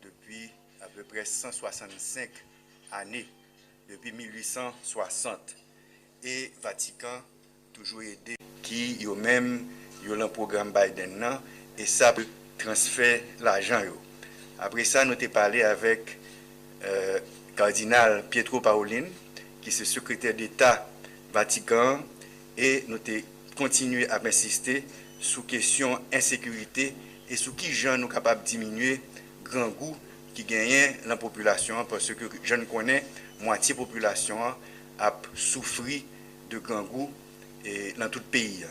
Depuis à peu près 165 années, depuis 1860. Et Vatican toujours aidé qui yo même yo le programme Biden nan, et ça peut transférer l'argent yo. Après ça, nous avons parlé avec cardinal Pietro Parolin, qui est secrétaire d'État Vatican, et nous avons continué à insister sur question insécurité et sur qui gens nous capables de diminuer grand goût qui gagne la population, parce que je ne connais moitié population a souffert de grand goût dans tout le pays.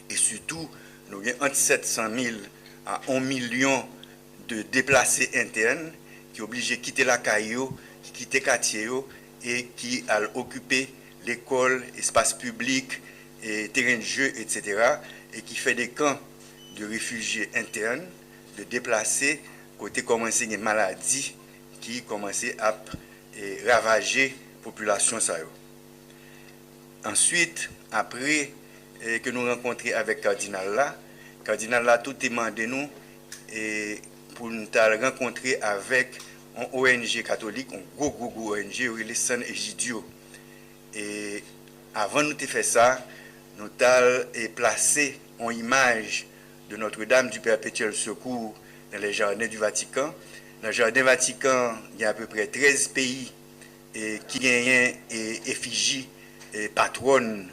Et surtout, nous avons entre 700 000 à 1 million de déplacés internes qui sont obligés de quitter la caillou, qui quittent le quartier et qui ont occupé l'école, l'espace public, et terrain de jeu, etc. Et qui fait des camps de réfugiés internes, de déplacés, côté commencé une maladie qui commençait à ravager la population. Ensuite, après que nous rencontrons avec le cardinal là tout demandé nous et pour nous rencontrer avec un ONG catholique, un gros ONG, les San Egidio. Et avant de faire ça, nous avons placé une image de Notre-Dame du Perpétuel Secours dans les jardins du Vatican. Dans le jardin Vatican, il y a à peu près 13 pays qui gagnent effigie patronne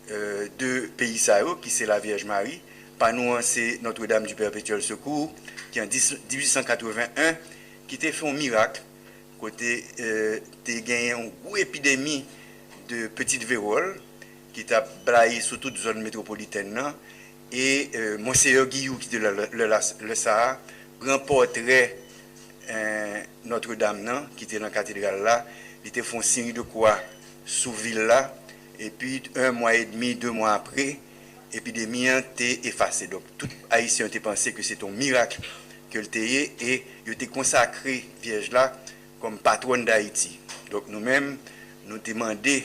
de pays qui c'est la Vierge Marie. Par nous, c'est Notre-Dame du Perpétuel Secours, qui en 1881, qui a fait un miracle, côté gagné une grosse épidémie de petite vérole, qui a braillé sur toute zone métropolitaine. Et Monseigneur Guillou, qui était le Sahara, grand portrait Notre-Dame, qui était dans la cathédrale là, il était fait un signe de croix sous ville là, et puis 1 mois et demi, 2 mois après, l'épidémie a été effacée. Donc, tout Haïtien a pensé que c'est un miracle que le TIE et il a été consacré, Vierge là, comme patronne d'Haïti. Donc, nous-mêmes, nous demandons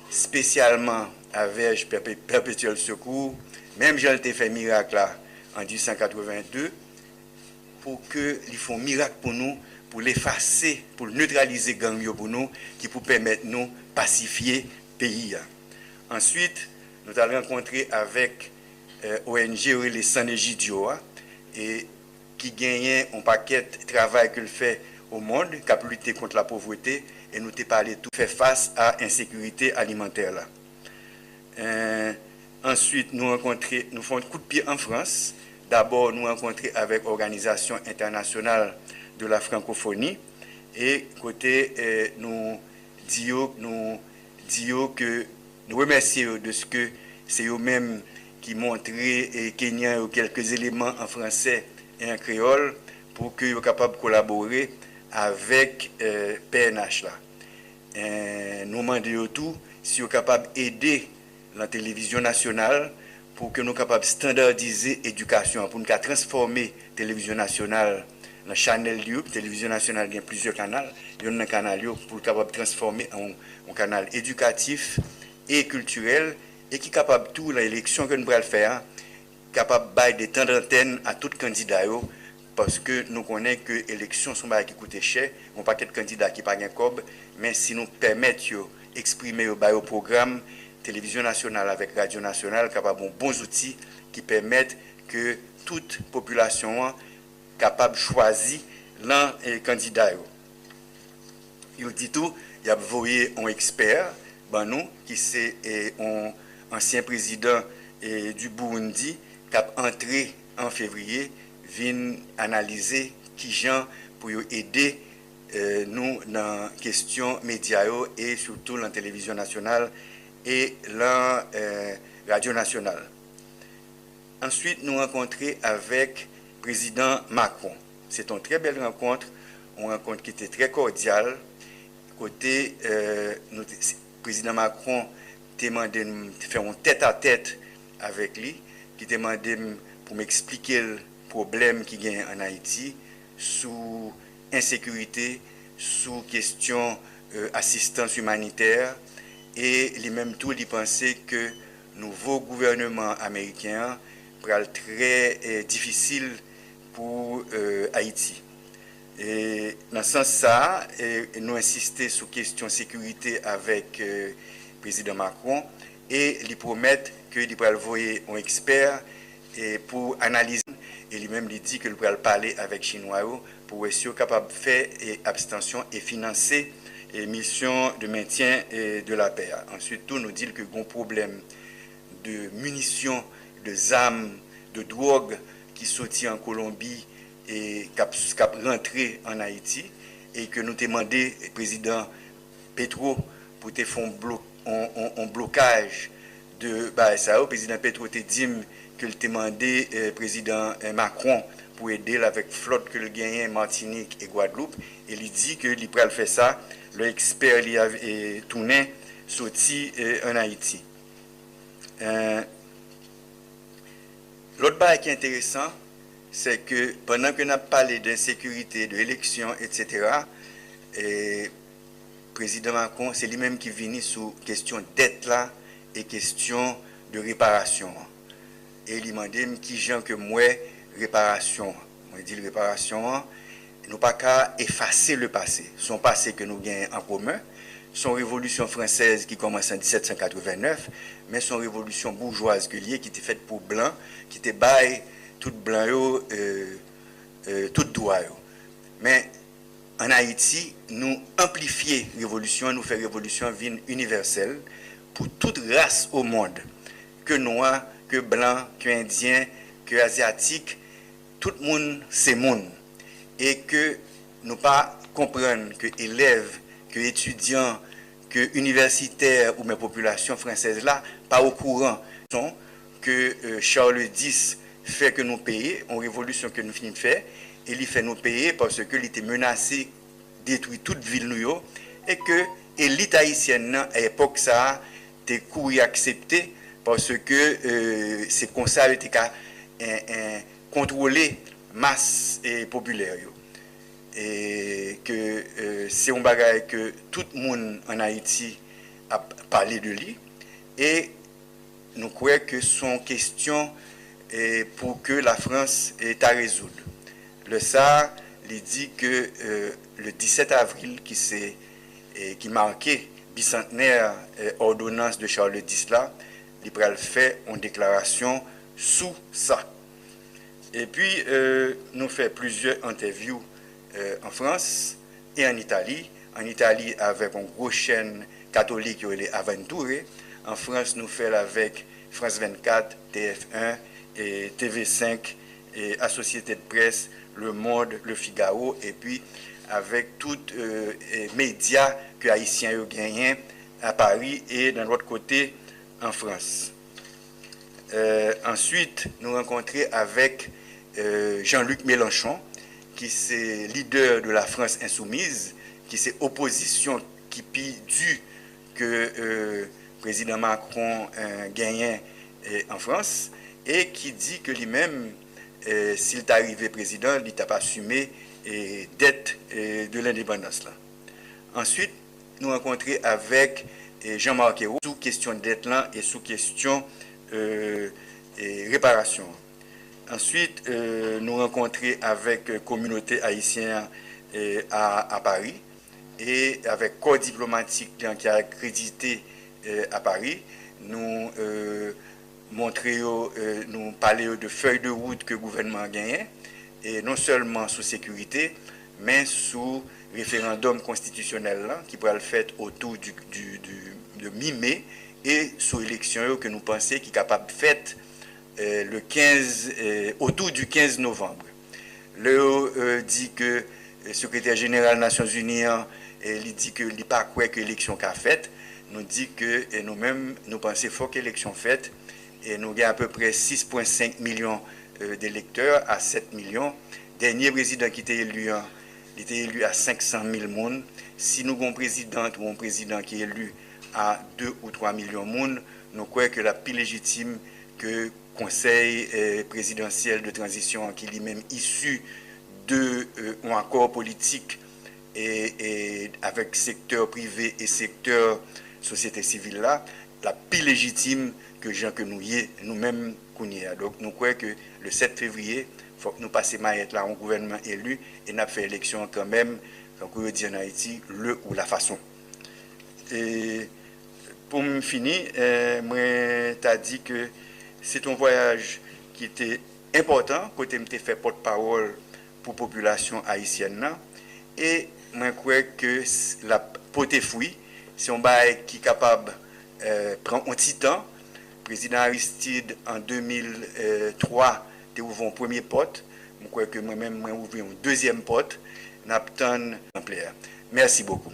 spécialement à Vierge Perpétuel Secours, même j'ai fait miracle là en 1882, pour qu'ils font miracle pour nous, pour l'effacer, pour neutraliser gang pour nous, qui pour permettre nous pacifier le pays. Ensuite, nous allons rencontrer avec ONG les San Egidio, et qui gagne un paquet de travail qu'il fait au monde, qui a lutté contre la pauvreté, et nous avons parlé tout fait face à l'insécurité alimentaire. Ensuite, nous faisons un coup de pied en France. D'abord, nous rencontrons avec l'Organisation internationale de la francophonie, et côté nous disons que nous remercions de ce que c'est eux-mêmes qui montraient Kenya quelques éléments en français et en créole pour qu'ils soient capables de collaborer avec PNH là. Nous demandons tout si ils sont capables d'aider la télévision nationale pour que nous soyons capables de standardiser l'éducation, pour nous transformer la télévision nationale dans le channel YouTube. La télévision nationale il y a plusieurs canaux. Il y a un canal pour capable de transformer en canal éducatif et culturel et qui est capable de tout l'élection que nous allons faire, capable de bailler des temps d'antenne à tout candidat parce que nous connaissons que l'élection sont qui coûtent cher, on pas de candidats qui pas gain cob, mais si nous permettons d'exprimer au programme télévision nationale avec radio nationale capable de bons outils qui permettent que toute population capable de choisir l'un candidat. Il dit tout, il a envoyé un expert, qui c'est un ancien président du Burundi, qui a entré en février, vient analyser qui gens pour aider nous dans la question médias et surtout dans la télévision nationale et la radio nationale. Ensuite, nous rencontrons avec le président Macron. C'est une très belle rencontre, une rencontre qui était très cordiale. Côté le président Macron t'a demandé de faire un tête-à-tête avec lui, qui t'a demandé pour m'expliquer le problème qui gagne en Haïti sous insécurité, sous question assistance humanitaire, et lui-même tout il pensait que nouveau gouvernement américain sera très difficile pour Haïti. Et dans ce sens ça, nous insister sur question sécurité avec le président Macron et lui promettre qu'il va envoyer un expert pour analyser. Et lui-même lui dit qu'il va parler avec les Chinois pour être capable de faire abstention et financer les missions de maintien de la paix. Ensuite, tout nous dit que y a un problème de munitions, de armes, de drogue qui sortit en Colombie et qui a rentré en Haïti et que nous demandé le président Petro pour te faire un blocage de ça. Le président Petro te dit que le demandé président Macron pour aider avec flotte que le gagne Martinique et Guadeloupe et il dit que il pourrait faire ça. Le expert il a tourné sorti en Haïti. L'autre part qui est intéressant, c'est que pendant que nous avons parlé d'insécurité, de l'élection, etc., le président Macron, c'est lui-même qui vient sur question dette là et question de réparation. Et il m'a dit qui gens que moi réparation. Moi dit réparation, nous pas qu'à effacer le passé. Son passé que nous gagnons en commun, son révolution française qui commence en 1789, mais son révolution bourgeoise qui était faite pour blanc, qui était bail tout blanc tout droit. Mais en Haïti, nous amplifions révolution, nous faisons révolution universelle pour toute race au monde, que noir, que blanc, que indien, que asiatique, tout le monde c'est monde. Et que nous pas comprendre que élèves, que étudiants, que universitaires ou mes populations françaises là, pas au courant que Charles X fait que nous payer, en révolution que nous finissons de faire, et il fait nous payer parce qu'il était menacé, détruire toute ville nous et que l'élite haïtienne à l'époque ça était couru accepté parce que c'est comme ça était contrôler masse populaire et que c'est un bagage que tout le monde en Haïti a parlé de lui et nous croyons que son question pour que la France est à résoudre. Le SAR il dit que le 17 avril qui marquait bicentenaire ordonnance de Charles X là, il va faire une déclaration sous ça. Et puis nous fait plusieurs interviews en France et en Italie. En Italie avec une grosse chaîne catholique qui est Aventure. En France nous fait avec France 24, TF1 et TV5 et la Société de Presse, Le Monde, Le Figaro et puis avec tous les médias que Haïtiens ont gagnés à Paris et d'un autre côté en France. Ensuite, nous rencontrons avec Jean-Luc Mélenchon, qui est leader de la France insoumise, qui est opposition qui du que le président Macron gagnait en France, et qui dit que lui-même, s'il est arrivé président, il n'a pas assumé dette de l'indépendance. Là. Ensuite, nous rencontrons avec Jean-Marc Ayrault sous question de dette là et sous question réparation. Ensuite, nous rencontrons avec la communauté haïtienne à Paris et avec corps diplomatique qui a accrédité à Paris. Nous nous parlons de feuilles de route que le gouvernement a gagné, et non seulement sous sécurité, mais sous référendum constitutionnel là, qui pourra le faire autour de mi-mai et sous élection que nous pensons qui est capable de faire le 15, autour du 15 novembre. Le dit que le secrétaire général des Nations Unies il dit que il pas quoi que l'élection qu'a faite, nous dit que nous-mêmes nous pensons faut que l'élection faite et nous avons à peu près 6,5 millions d'électeurs à 7 millions. Dernier président qui était élu, il était élu à 500 000 personnes. Si nous avons un président ou un président qui est élu à 2 ou 3 millions de monde, nous croyons que la plus légitime que Conseil présidentiel de transition qui est lui-même issu de un accord politique et avec secteur privé et secteur société civile là, la plus légitime que gens que nous-mêmes qu'on y a. Donc nous croyons que le 7 février, il faut que nous passions maillette là un gouvernement élu et nous fait élection quand même, comme on dit en Haïti, le ou la façon. Et pour me finir, moi t'as dit que c'est un voyage qui était important, côté me fait porte-parole pour la population haïtienne là, et je crois que la pote fruit, c'est un bail qui est capable de prendre un petit temps. Le président Aristide, en 2003, a ouvert un premier pote. Je crois que moi-même, j'ai ouvert un deuxième pote. Merci beaucoup.